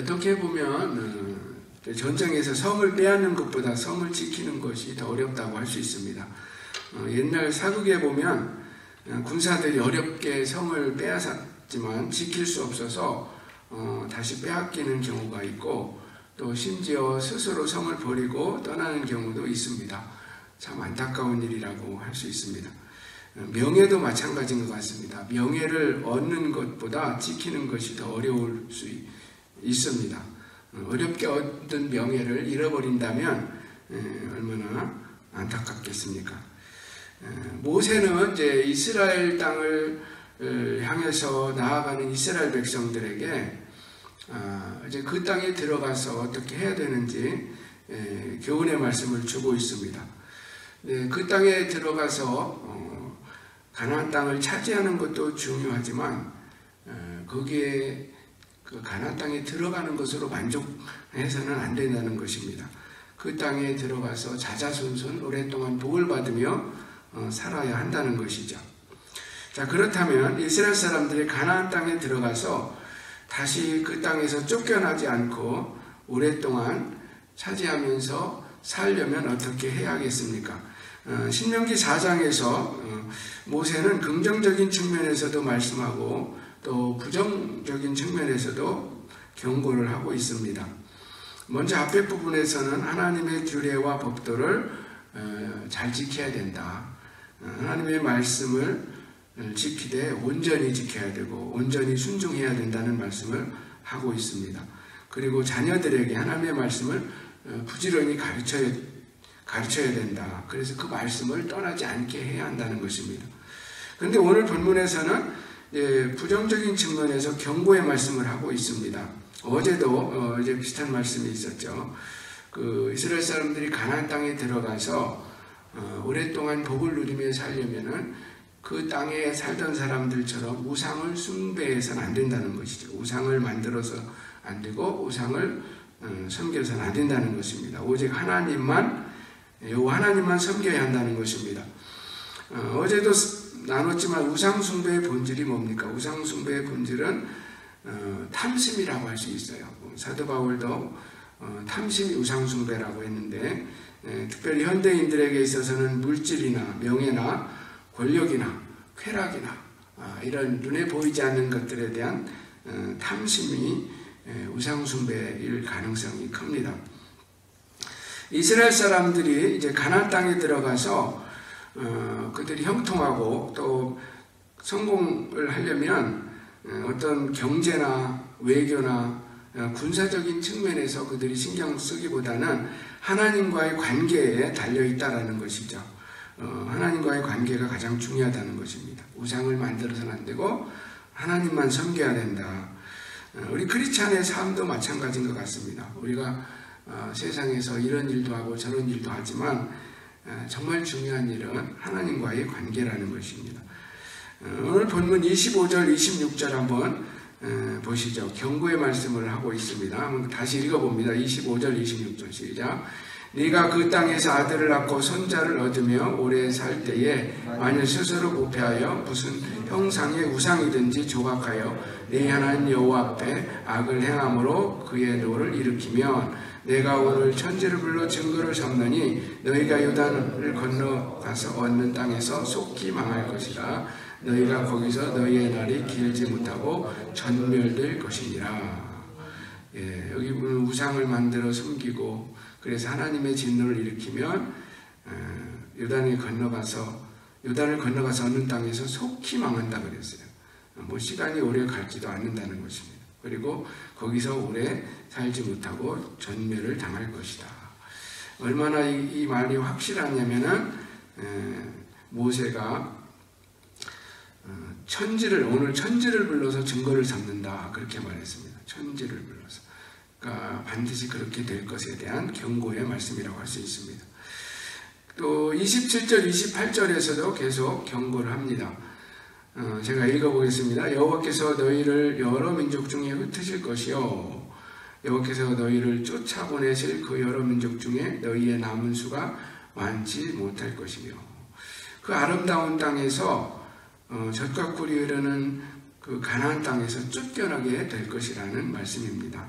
어떻게 보면 전쟁에서 성을 빼앗는 것보다 성을 지키는 것이 더 어렵다고 할 수 있습니다. 옛날 사극에 보면 군사들이 어렵게 성을 빼앗았지만 지킬 수 없어서 다시 빼앗기는 경우가 있고, 또 심지어 스스로 성을 버리고 떠나는 경우도 있습니다. 참 안타까운 일이라고 할 수 있습니다. 명예도 마찬가지인 것 같습니다. 명예를 얻는 것보다 지키는 것이 더 어려울 수 있습니다. 어렵게 얻은 명예를 잃어버린다면 얼마나 안타깝겠습니까? 모세는 이제 이스라엘 땅을 향해서 나아가는 이스라엘 백성들에게 이제 그 땅에 들어가서 어떻게 해야 되는지 교훈의 말씀을 주고 있습니다. 그 땅에 들어가서 가나안 땅을 차지하는 것도 중요하지만 거기에 그 가나안 땅에 들어가는 것으로 만족해서는 안 된다는 것입니다. 그 땅에 들어가서 자자손손 오랫동안 복을 받으며 살아야 한다는 것이죠. 자, 그렇다면 이스라엘 사람들이 가나안 땅에 들어가서 다시 그 땅에서 쫓겨나지 않고 오랫동안 차지하면서 살려면 어떻게 해야겠습니까? 신명기 4장에서 모세는 긍정적인 측면에서도 말씀하고 또 부정적인 측면에서도 경고를 하고 있습니다. 먼저 앞에 부분에서는 하나님의 규례와 법도를 잘 지켜야 된다. 하나님의 말씀을 지키되 온전히 지켜야 되고 온전히 순종해야 된다는 말씀을 하고 있습니다. 그리고 자녀들에게 하나님의 말씀을 부지런히 가르쳐야 된다. 그래서 그 말씀을 떠나지 않게 해야 한다는 것입니다. 그런데 오늘 본문에서는 부정적인 측면에서 경고의 말씀을 하고 있습니다. 어제도 이제 비슷한 말씀이 있었죠. 그 이스라엘 사람들이 가나안 땅에 들어가서 오랫동안 복을 누리며 살려면은 그 땅에 살던 사람들처럼 우상을 숭배해서는 안 된다는 것이죠. 우상을 만들어서 안 되고 우상을 섬겨서는 안 된다는 것입니다. 오직 하나님만 섬겨야 한다는 것입니다. 어제도 나눴지만 우상숭배의 본질이 뭡니까? 우상숭배의 본질은 탐심이라고 할 수 있어요. 사도 바울도 탐심이 우상숭배라고 했는데 특별히 현대인들에게 있어서는 물질이나 명예나 권력이나 쾌락이나 이런 눈에 보이지 않는 것들에 대한 탐심이 우상숭배일 가능성이 큽니다. 이스라엘 사람들이 이제 가나안 땅에 들어가서 그들이 형통하고 또 성공을 하려면 어떤 경제나 외교나 군사적인 측면에서 그들이 신경 쓰기보다는 하나님과의 관계에 달려있다라는 것이죠. 하나님과의 관계가 가장 중요하다는 것입니다. 우상을 만들어서는 안 되고 하나님만 섬겨야 된다. 우리 크리스찬의 삶도 마찬가지인 것 같습니다. 우리가 세상에서 이런 일도 하고 저런 일도 하지만 정말 중요한 일은 하나님과의 관계라는 것입니다. 오늘 본문 25절, 26절 한번 보시죠. 경고의 말씀을 하고 있습니다. 한번 다시 읽어봅니다. 25절, 26절 시작. 네가 그 땅에서 아들을 낳고 손자를 얻으며 오래 살 때에 만일 스스로 부패하여 무슨 형상의 우상이든지 조각하여 네 하나님 여호와 앞에 악을 행함으로 그의 노를 일으키면 내가 오늘 천지를 불러 증거를 삼느니 너희가 요단을 건너가서 얻는 땅에서 속히 망할 것이라. 너희가 거기서 너희의 날이 길지 못하고 전멸될 것이니라. 여기 보면 우상을 만들어 숨기고 그래서 하나님의 진노를 일으키면 요단을 건너가서 얻는 땅에서 속히 망한다 그랬어요. 뭐 시간이 오래 갈지도 않는다는 것입니다. 그리고 거기서 오래 살지 못하고 전멸을 당할 것이다. 얼마나 이 말이 확실하냐면은 모세가 오늘 천지를 불러서 증거를 삼는다 그렇게 말했습니다. 천지를 불러서. 그러니까 반드시 그렇게 될 것에 대한 경고의 말씀이라고 할 수 있습니다. 또 27절, 28절에서도 계속 경고를 합니다. 제가 읽어보겠습니다. 여호와께서 너희를 여러 민족 중에 흩으실 것이요 여호와께서 너희를 쫓아보내실 그 여러 민족 중에 너희의 남은 수가 많지 못할 것이며 그 아름다운 땅에서 젖과 꿀이 흐르는 그 가나안 땅에서 쫓겨나게 될 것이라는 말씀입니다.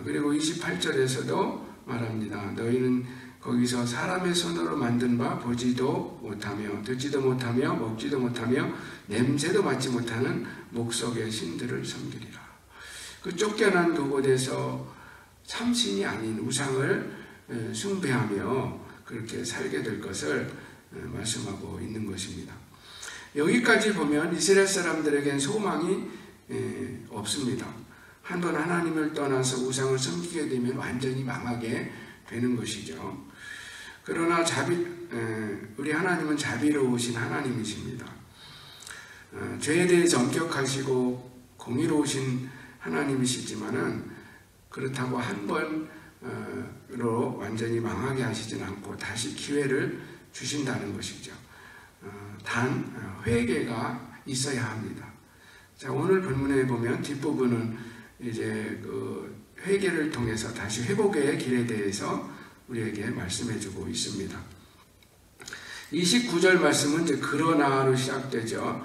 그리고 28절에서도 말합니다. 너희는 거기서 사람의 손으로 만든 바 보지도 못하며 듣지도 못하며 먹지도 못하며 냄새도 맡지 못하는 목석의 신들을 섬기리라. 그 쫓겨난 그곳에서 참신이 아닌 우상을 숭배하며 그렇게 살게 될 것을 말씀하고 있는 것입니다. 여기까지 보면 이스라엘 사람들에겐 소망이 없습니다. 한번 하나님을 떠나서 우상을 섬기게 되면 완전히 망하게 되는 것이죠. 그러나 우리 하나님은 자비로우신 하나님이십니다. 죄에 대해 엄격하시고 공의로우신 하나님이시지만은 그렇다고 한 번으로 완전히 망하게 하시진 않고 다시 기회를 주신다는 것이죠. 단 회개가 있어야 합니다. 자, 오늘 본문에 보면 뒷부분은 이제 그 회개를 통해서 다시 회복의 길에 대해서 우리에게 말씀해주고 있습니다. 29절 말씀은 이제 그러나로 시작되죠.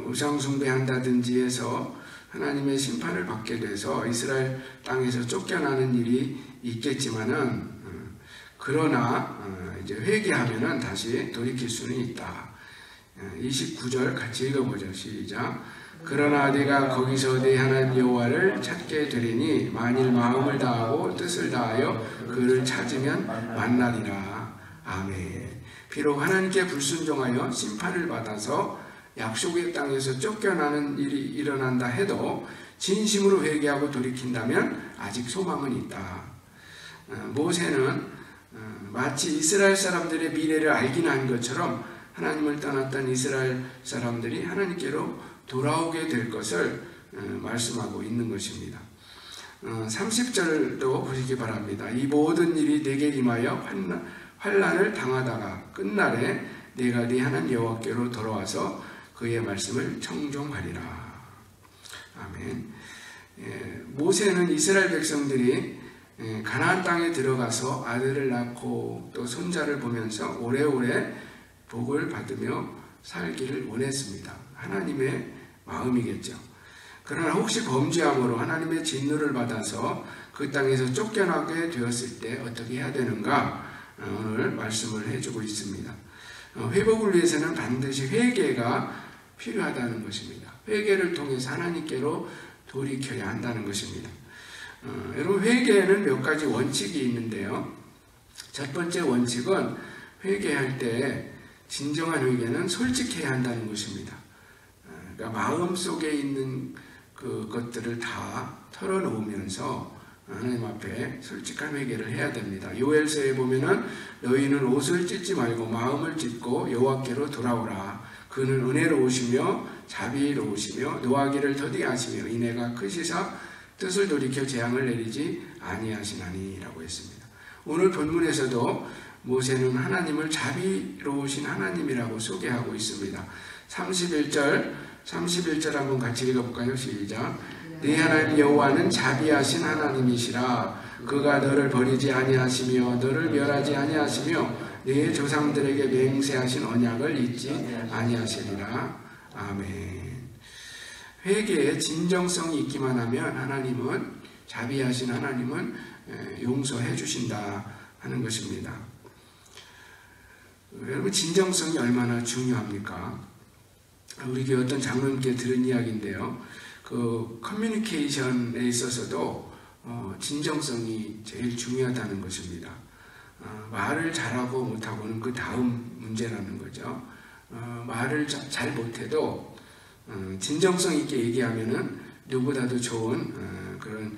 우상 숭배한다든지 해서 하나님의 심판을 받게 돼서 이스라엘 땅에서 쫓겨나는 일이 있겠지만은 그러나 이제 회개하면은 다시 돌이킬 수는 있다. 29절 같이 읽어보죠. 시작. 그러나 네가 거기서 네 하나님 여호와를 찾게 되리니 만일 마음을 다하고 뜻을 다하여 그를 찾으면 만나리라. 아멘. 비록 하나님께 불순종하여 심판을 받아서 약속의 땅에서 쫓겨나는 일이 일어난다 해도 진심으로 회개하고 돌이킨다면 아직 소망은 있다. 모세는 마치 이스라엘 사람들의 미래를 알긴 한 것처럼 하나님을 떠났던 이스라엘 사람들이 하나님께로 돌아오게 될 것을 말씀하고 있는 것입니다. 30절도 보시기 바랍니다. 이 모든 일이 내게 임하여 환난을 당하다가 끝날에 내가 네 하나님 여호와께로 돌아와서 그의 말씀을 청종하리라. 아멘. 모세는 이스라엘 백성들이 가나안 땅에 들어가서 아들을 낳고 또 손자를 보면서 오래오래 복을 받으며 살기를 원했습니다. 하나님의 마음이겠죠. 그러나 혹시 범죄함으로 하나님의 진노를 받아서 그 땅에서 쫓겨나게 되었을 때 어떻게 해야 되는가 오늘 말씀을 해주고 있습니다. 회복을 위해서는 반드시 회개가 필요하다는 것입니다. 회개를 통해서 하나님께로 돌이켜야 한다는 것입니다. 여러분, 회개에는 몇 가지 원칙이 있는데요. 첫 번째 원칙은 회개할 때 진정한 회개는 솔직해야 한다는 것입니다. 그러니까 마음속에 있는 그것들을 다 털어놓으면서 하나님 앞에 솔직한 회개를 해야 됩니다. 요엘서에 보면은 너희는 옷을 찢지 말고 마음을 찢고 여호와께로 돌아오라. 그는 은혜로우시며 자비로우시며 노하기를 더디게 하시며 인애가 크시사 뜻을 돌이켜 재앙을 내리지 아니하시나니라고 했습니다. 오늘 본문에서도 모세는 하나님을 자비로우신 하나님이라고 소개하고 있습니다. 31절 한번 같이 읽어볼까요? 시작. 네 하나님 여호와는 자비하신 하나님이시라. 그가 너를 버리지 아니하시며 너를 멸하지 아니하시며 네 조상들에게 맹세하신 언약을 잊지 아니하시리라. 아멘. 회개에 진정성이 있기만 하면 하나님은 자비하신 하나님은 용서해 주신다 하는 것입니다. 여러분, 진정성이 얼마나 중요합니까? 우리 교회 어떤 장로님께 들은 이야기인데요. 그 커뮤니케이션에 있어서도 진정성이 제일 중요하다는 것입니다. 말을 잘하고 못하고는 그 다음 문제라는 거죠. 말을 잘 못해도 진정성 있게 얘기하면은 누구보다도 좋은 그런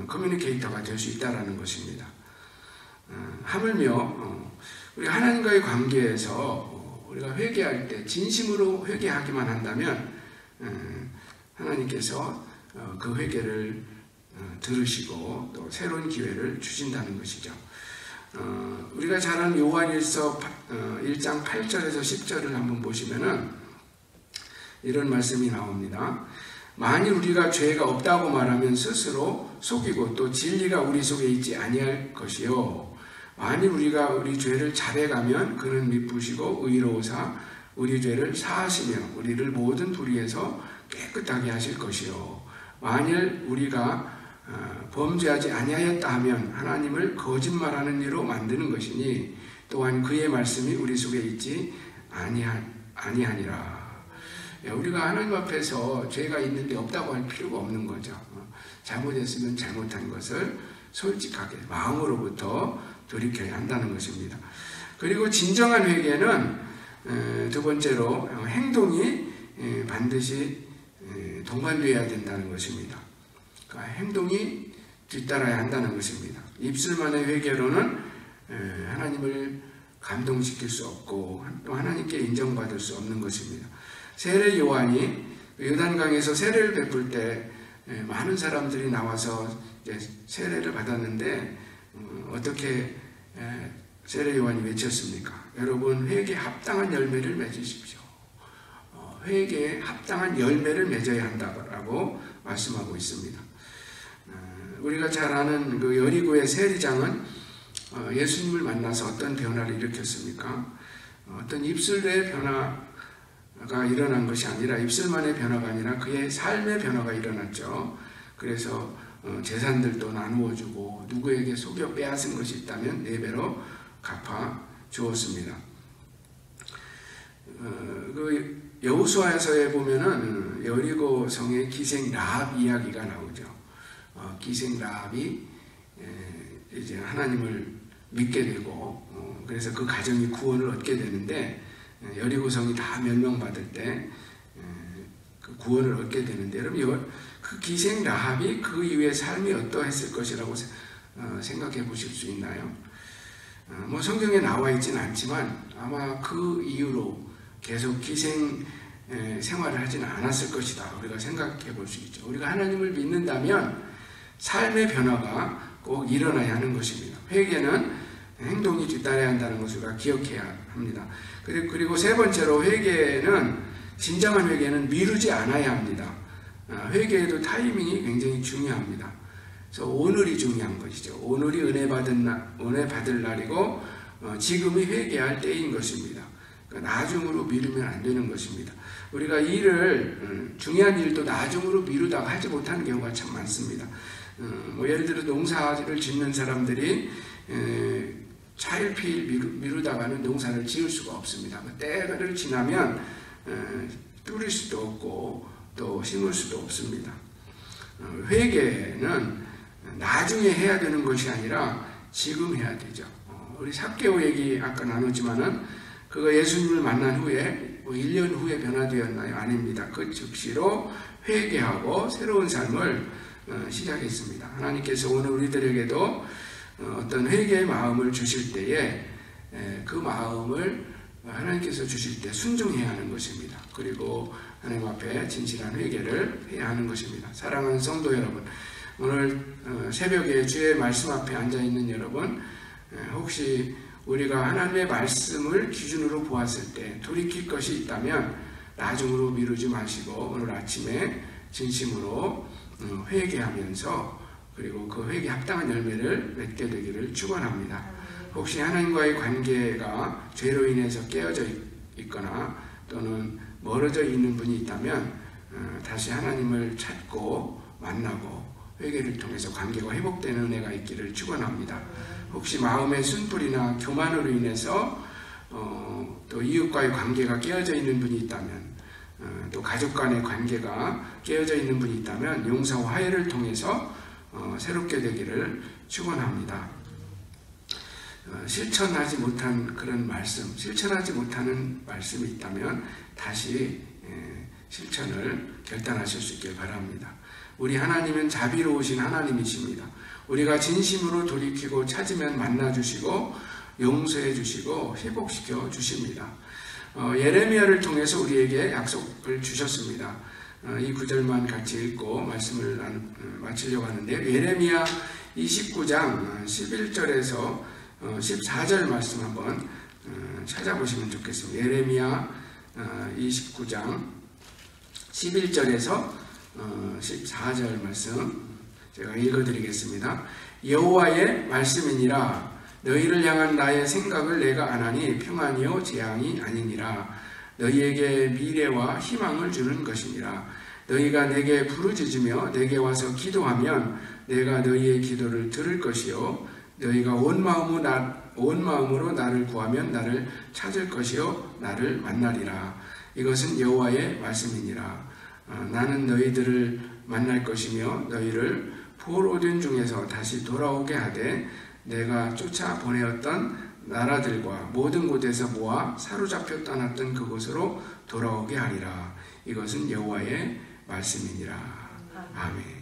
커뮤니케이터가 될 수 있다는 것입니다. 하물며 우리 하나님과의 관계에서 우리가 회개할 때 진심으로 회개하기만 한다면 하나님께서 그 회개를 들으시고 또 새로운 기회를 주신다는 것이죠. 우리가 잘 아는 요한일서 1장 8절에서 10절을 한번 보시면은 이런 말씀이 나옵니다. 만일 우리가 죄가 없다고 말하면 스스로 속이고 또 진리가 우리 속에 있지 아니할 것이요 만일 우리가 우리 죄를 자백하면 그는 미쁘시고 의로우사 우리 죄를 사하시며 우리를 모든 불의에서 깨끗하게 하실 것이요 만일 우리가 범죄하지 아니하였다 하면 하나님을 거짓말하는 이로 만드는 것이니 또한 그의 말씀이 우리 속에 있지 아니하니라. 우리가 하나님 앞에서 죄가 있는데 없다고 할 필요가 없는 거죠. 잘못했으면 잘못한 것을 솔직하게 마음으로부터 돌이켜야 한다는 것입니다. 그리고 진정한 회개는 두 번째로 행동이 반드시 동반되어야 된다는 것입니다. 그러니까 행동이 뒤따라야 한다는 것입니다. 입술만의 회개로는 하나님을 감동시킬 수 없고 또 하나님께 인정받을 수 없는 것입니다. 세례 요한이 요단강에서 세례를 베풀 때 많은 사람들이 나와서 세례를 받았는데 어떻게 세례 요한이 외쳤습니까? 여러분 회개에 합당한 열매를 맺으십시오. 회개에 합당한 열매를 맺어야 한다고 말씀하고 있습니다. 우리가 잘 아는 그 여리고의 세리장은 예수님을 만나서 어떤 변화를 일으켰습니까? 어떤 입술의 변화가 일어난 것이 아니라 입술만의 변화가 아니라 그의 삶의 변화가 일어났죠. 그래서 재산들도 나누어 주고 누구에게 속여 빼앗은 것이 있다면 4배로 갚아 주었습니다. 그 여호수아서에 보면은 여리고 성의 기생 라합 이야기가 나오죠. 기생 라합이 이제 하나님을 믿게 되고 그래서 그 가정이 구원을 얻게 되는데 여리고 성이 다 멸망받을 때 그 구원을 얻게 되는데 여러분 그 기생 라합이 그 이후의 삶이 어떠했을 것이라고 생각해 보실 수 있나요? 뭐 성경에 나와 있지는 않지만 아마 그 이후로 계속 기생 생활을 하지는 않았을 것이다. 우리가 생각해 볼 수 있죠. 우리가 하나님을 믿는다면 삶의 변화가 꼭 일어나야 하는 것입니다. 회개는 행동이 뒤따라야 한다는 것을 우리가 기억해야 합니다. 그리고 세 번째로 회개는 진정한 회개는 미루지 않아야 합니다. 회개에도 타이밍이 굉장히 중요합니다. 그래서 오늘이 중요한 것이죠. 오늘이 은혜 받을 날이고 지금이 회개할 때인 것입니다. 그러니까 나중으로 미루면 안 되는 것입니다. 우리가 일을 중요한 일도 나중으로 미루다가 하지 못하는 경우가 참 많습니다. 뭐 예를 들어 농사를 짓는 사람들이 차일피일 미루다가는 농사를 지을 수가 없습니다. 때를 지나면 뚫을 수도 없고 또 심을 수도 없습니다. 회개는 나중에 해야 되는 것이 아니라 지금 해야 되죠. 우리 삭개오 얘기 아까 나눴지만은 그가 예수님을 만난 후에 1년 후에 변화되었나요? 아닙니다. 그 즉시로 회개하고 새로운 삶을 시작했습니다. 하나님께서 오늘 우리들에게도 어떤 회개의 마음을 주실 때에 그 마음을 하나님께서 주실 때 순종해야 하는 것입니다. 그리고 하나님 앞에 진실한 회개를 해야 하는 것입니다. 사랑하는 성도 여러분, 오늘 새벽에 주의 말씀 앞에 앉아있는 여러분, 혹시 우리가 하나님의 말씀을 기준으로 보았을 때 돌이킬 것이 있다면 나중으로 미루지 마시고 오늘 아침에 진심으로 회개하면서 그리고 그 회개 합당한 열매를 맺게 되기를 축원합니다. 혹시 하나님과의 관계가 죄로 인해서 깨어져 있거나 또는 멀어져 있는 분이 있다면 다시 하나님을 찾고 만나고 회개를 통해서 관계가 회복되는 은혜가 있기를 축원합니다. 혹시 마음의 순풀이나 교만으로 인해서 또 이웃과의 관계가 깨어져 있는 분이 있다면 또 가족 간의 관계가 깨어져 있는 분이 있다면 용서와 화해를 통해서 새롭게 되기를 축원합니다. 실천하지 못한 그런 말씀, 실천하지 못하는 말씀이 있다면 다시 실천을 결단하실 수 있길 바랍니다. 우리 하나님은 자비로우신 하나님이십니다. 우리가 진심으로 돌이키고 찾으면 만나주시고 용서해 주시고 회복시켜 주십니다. 예레미야를 통해서 우리에게 약속을 주셨습니다. 이 구절만 같이 읽고 말씀을 마치려고 하는데 예레미야 29장 11절에서 14절 말씀 한번 찾아보시면 좋겠습니다. 예레미야 29장 11절에서 14절 말씀 제가 읽어드리겠습니다. 여호와의 말씀이니라. 너희를 향한 나의 생각을 내가 아나니 평안이요 재앙이 아니니라. 너희에게 미래와 희망을 주는 것이니라. 너희가 내게 부르짖으며 내게 와서 기도하면 내가 너희의 기도를 들을 것이요 너희가 온 마음으로 나를 구하면 나를 찾을 것이요 나를 만나리라. 이것은 여호와의 말씀이니라. 나는 너희들을 만날 것이며 너희를 포로된 중에서 다시 돌아오게 하되 내가 쫓아 보내었던 나라들과 모든 곳에서 모아 사로잡혀 떠났던 그곳으로 돌아오게 하리라. 이것은 여호와의 말씀이니라. 아멘.